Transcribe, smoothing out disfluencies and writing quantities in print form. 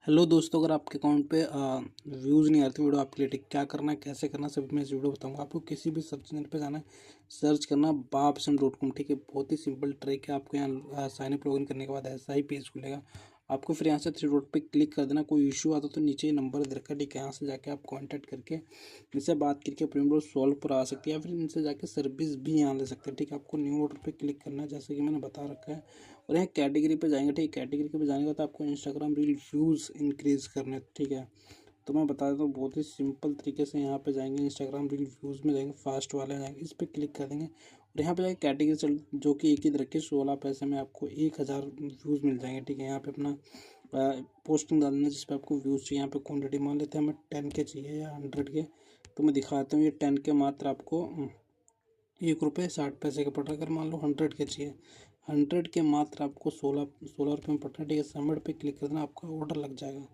Hello दोस्तों, अगर आपके अकाउंट पे व्यूज़ नहीं आते वीडियो आपके लिए, ठीक क्या करना है, कैसे करना है, सब मैं इस वीडियो बताऊंगा। आपको किसी भी सर्च इंजन पे जाना है, सर्च करना baapsm.com। ठीक है, बहुत ही सिंपल ट्रिक है। आपको यहाँ साइन अप लॉगिन करने के बाद ऐसा ही पेज खुलेगा। आपको फिर यहाँ से थ्री डॉट पे क्लिक कर देना। कोई इशू आता तो नीचे नंबर दे रखा है, ठीक है, यहाँ से जाके आप कॉन्टैक्ट करके इनसे बात करके प्रॉब्लम सॉल्व करा सकते हैं, या फिर इनसे जाके सर्विस भी यहाँ ले सकते हैं। ठीक है, आपको न्यू ऑर्डर पे क्लिक करना है जैसे कि मैंने बता रखा है, और यहाँ कैटेगरी पे जाएंगे। ठीक है, कैटेगरी पे जाने के बाद आपको इंस्टाग्राम रील व्यूज़ इंक्रीज करने हैं। ठीक है, तो मैं बता देता हूँ बहुत ही सिंपल तरीके से। यहाँ पे जाएंगे, इंस्टाग्राम रील व्यूज़ में जाएंगे, फास्ट वाले में जाएंगे, इस पर क्लिक कर देंगे और यहाँ पे जाएंगे कैटेगरी चल, जो कि एक ही रखे 16 पैसे में आपको 1000 व्यूज़ मिल जाएंगे। ठीक है, यहाँ पे अपना पोस्टिंग डालना जिस पर आपको व्यूज़ चाहिए। यहाँ पे क्वान्टिटी मान लेते हैं हमें 10 के चाहिए या 100 के, तो मैं दिखाता हूँ। ये 10 के मात्र आपको 1 रुपये 60 पैसे का पड़ रहा है। अगर मान लो 100 के चाहिए, 100 के मात्र आपको 16 रुपये में पड़ रहा है। ठीक है, सबमिट पे क्लिक कर देना, आपका ऑर्डर लग जाएगा।